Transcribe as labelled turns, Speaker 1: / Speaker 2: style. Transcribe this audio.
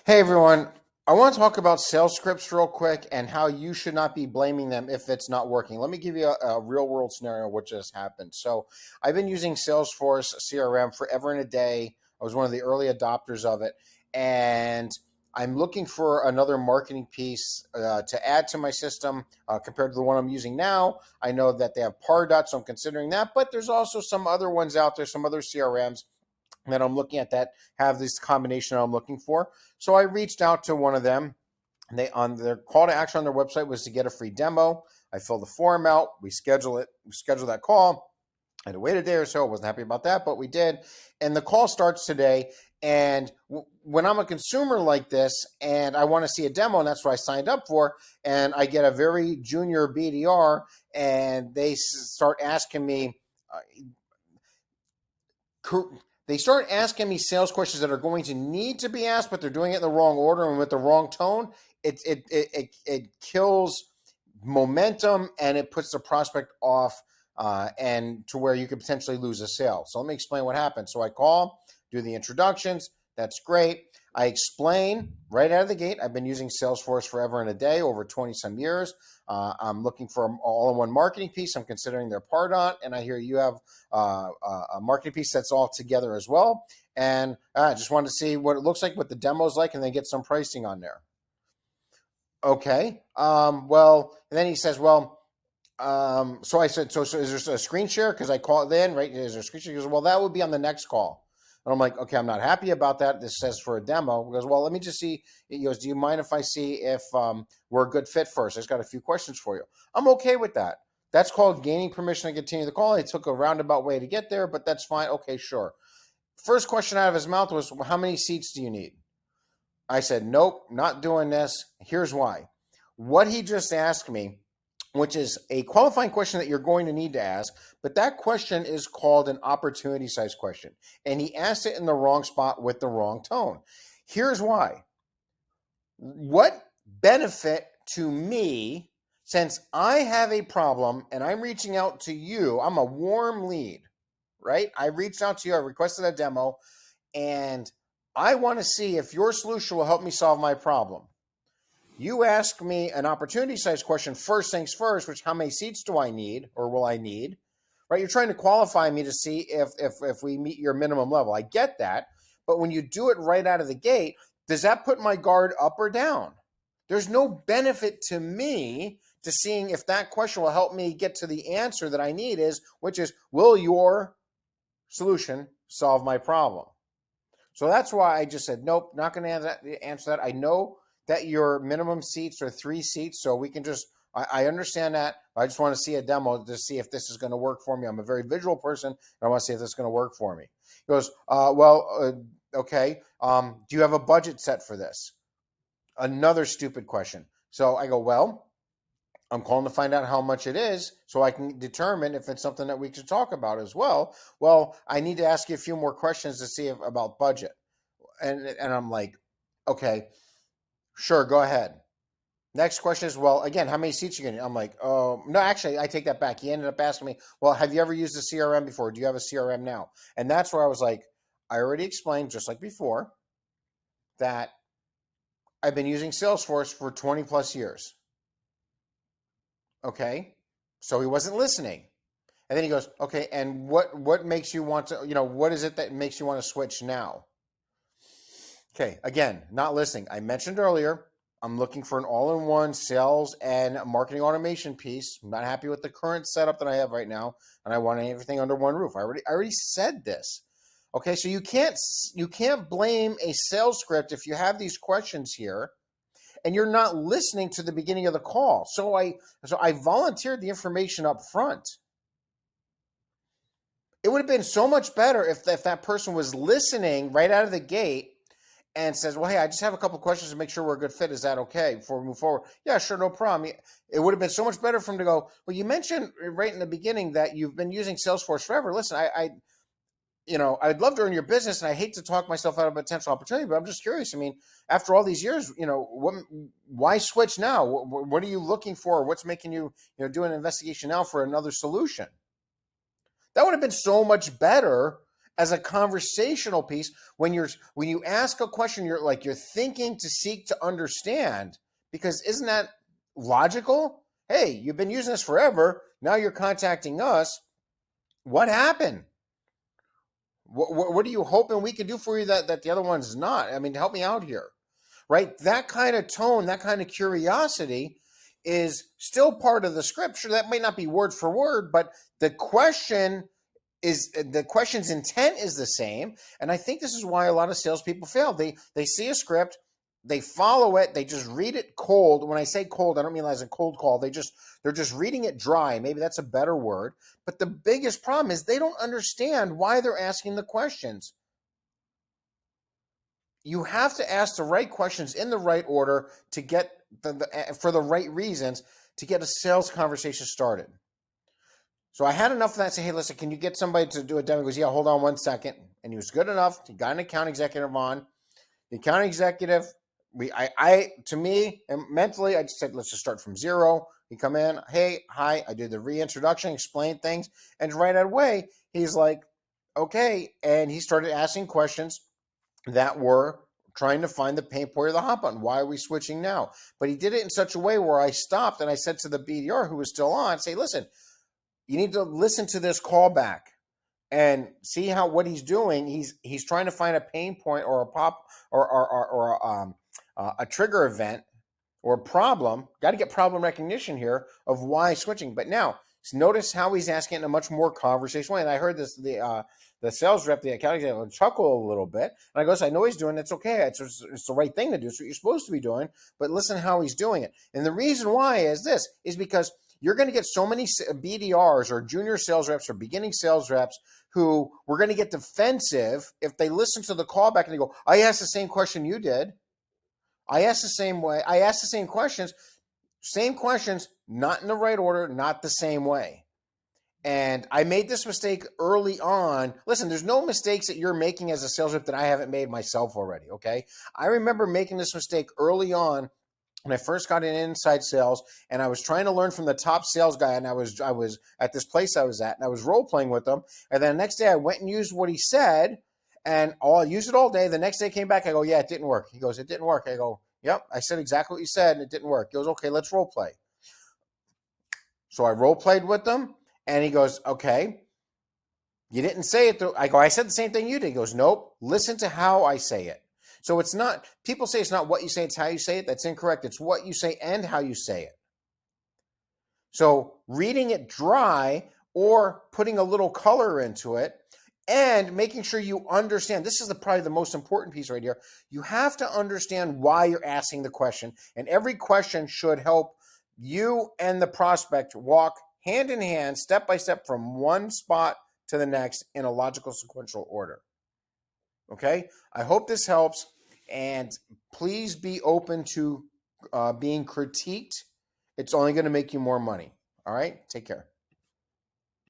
Speaker 1: Hey everyone, I want to talk about sales scripts real quick and how you should not be blaming them if it's not working. Let me give you a real world scenario what just happened. So, I've been using Salesforce CRM forever and a day. I was one of the early adopters of it, and I'm looking for another marketing piece to add to my system compared to the one I'm using now. I know that they have Pardot, so I'm considering that, but there's also some other ones out there, some other CRMs that I'm looking at that have this combination I'm looking for. So I reached out to one of them. And they on their call to action on their website was to get a free demo. I filled the form out. We scheduled that call. I had to wait a day or so. I wasn't happy about that, but we did. And the call starts today. And when I'm a consumer like this and I want to see a demo, and that's what I signed up for, and I get a very junior BDR, and they start asking me, they start asking me sales questions that are going to need to be asked, but they're doing it in the wrong order and with the wrong tone. It kills momentum and it puts the prospect off, and to where you could potentially lose a sale. So let me explain what happened. So I call, do the introductions. That's great. I explain right out of the gate. I've been using Salesforce forever and a day, over 20 some years. I'm looking for an all-in-one marketing piece. I'm considering their Pardot, and I hear you have a marketing piece that's all together as well. And I just wanted to see what it looks like, what the demo's like, and then get some pricing on there. Okay. Well, and then he says, well, so I said, so is there a screen share? Because I called in, right? Is there a screen share? He goes, well, that would be on the next call. And I'm like, okay, I'm not happy about that. This says for a demo. He goes, well, let me just see. He goes, do you mind if I see if we're a good fit first? I just got a few questions for you. I'm okay with that. That's called gaining permission to continue the call. It took a roundabout way to get there, but that's fine. Okay, sure. First question out of his mouth was, well, how many seats do you need? I said, nope, not doing this. Here's why. What he just asked me, which is a qualifying question that you're going to need to ask, but that question is called an opportunity size question. And he asked it in the wrong spot with the wrong tone. Here's why. What benefit to me, since I have a problem and I'm reaching out to you, I'm a warm lead, right? I reached out to you, I requested a demo, and I want to see if your solution will help me solve my problem. You ask me an opportunity size question, first things first, which how many seats do I need or will I need? Right? You're trying to qualify me to see if we meet your minimum level. I get that. But when you do it right out of the gate, does that put my guard up or down? There's no benefit to me to seeing if that question will help me get to the answer that I need which is, will your solution solve my problem? So that's why I just said, nope, not going to answer that. I know that your minimum seats are 3 seats, so we can just, I understand that. I just want to see a demo to see if this is going to work for me. I'm a very visual person, and I want to see if this is going to work for me. He goes, okay, do you have a budget set for this? Another stupid question. So I go, well, I'm calling to find out how much it is so I can determine if it's something that we should talk about as well. Well, I need to ask you a few more questions to see about budget. And I'm like, okay, sure, go ahead. Next question is, well, again, how many seats are you going to? I'm like, oh, no, actually, I take that back. He ended up asking me, well, have you ever used a CRM before? Do you have a CRM now? And that's where I was like, I already explained, just like before, that I've been using Salesforce for 20 plus years. Okay. So he wasn't listening. And then he goes, okay, and what makes you want to, what is it that makes you want to switch now? Okay, again, not listening. I mentioned earlier, I'm looking for an all-in-one sales and marketing automation piece. I'm not happy with the current setup that I have right now, and I want everything under one roof. I already said this. Okay, so you can't blame a sales script if you have these questions here and you're not listening to the beginning of the call. So I volunteered the information up front. It would have been so much better if that person was listening right out of the gate and says, well, hey, I just have a couple of questions to make sure we're a good fit. Is that okay before we move forward? Yeah, sure, no problem. It would have been so much better for him to go, well, you mentioned right in the beginning that you've been using Salesforce forever. Listen, I'd love to earn your business, and I hate to talk myself out of a potential opportunity, but I'm just curious. I mean, after all these years, why switch now? What are you looking for? What's making you, do an investigation now for another solution? That would have been so much better. as a conversational piece. When you ask a question, you're thinking to seek to understand, because isn't that logical? Hey, you've been using this forever. Now you're contacting us. What happened? What are you hoping we can do for you that the other one's not? I mean, help me out here, right? That kind of tone, that kind of curiosity is still part of the scripture. That may not be word for word, but the question's intent is the same. And I think this is why a lot of salespeople fail. They see a script, they follow it, they just read it cold. When I say cold, I don't mean as a cold call. They're just reading it dry. Maybe that's a better word. But the biggest problem is they don't understand why they're asking the questions. You have to ask the right questions in the right order to get for the right reasons to get a sales conversation started. So I had enough of that. Say, hey, listen, can you get somebody to do a demo? He goes, yeah, hold on 1 second. And he was good enough. He got an account executive on. The account executive, to me, and mentally, I just said, let's just start from zero. He come in, hey, hi. I did the reintroduction, explained things, and right away, he's like, okay. And he started asking questions that were trying to find the pain point or the hot button. Why are we switching now? But he did it in such a way where I stopped and I said to the BDR who was still on, say, listen, you need to listen to this callback and see what he's doing. He's trying to find a pain point or a pop or a trigger event or a problem. Got to get problem recognition here of why switching. But now notice how he's asking in a much more conversational way. And I heard this the sales rep, the account executive, chuckle a little bit. And I go, I know he's doing it. It's okay. It's the right thing to do. It's what you're supposed to be doing. But listen how he's doing it. And the reason why is because you're going to get so many BDRs or junior sales reps or beginning sales reps who were going to get defensive if they listen to the callback and they go, I asked the same question you did. I asked the same way. I asked the same questions, not in the right order, not the same way. And I made this mistake early on. Listen, there's no mistakes that you're making as a sales rep that I haven't made myself already, okay? I remember making this mistake early on when I first got in inside sales, and I was trying to learn from the top sales guy, and I was at this place I was at, and I was role playing with him. And then the next day I went and used what he said, and I used it all day. The next day I came back, I go, yeah, it didn't work. He goes, it didn't work. I go, yep, I said exactly what you said, and it didn't work. He goes, okay, let's role play. So I role played with them, and he goes, okay, you didn't say it. I go, I said the same thing you did. He goes, nope, listen to how I say it. So it's not, people say it's not what you say, it's how you say it. That's incorrect. It's what you say and how you say it. So reading it dry or putting a little color into it and making sure you understand, this is probably the most important piece right here. You have to understand why you're asking the question, and every question should help you and the prospect walk hand in hand, step by step from one spot to the next in a logical sequential order. Okay, I hope this helps, and please be open to being critiqued. It's only going to make you more money. All right, take care.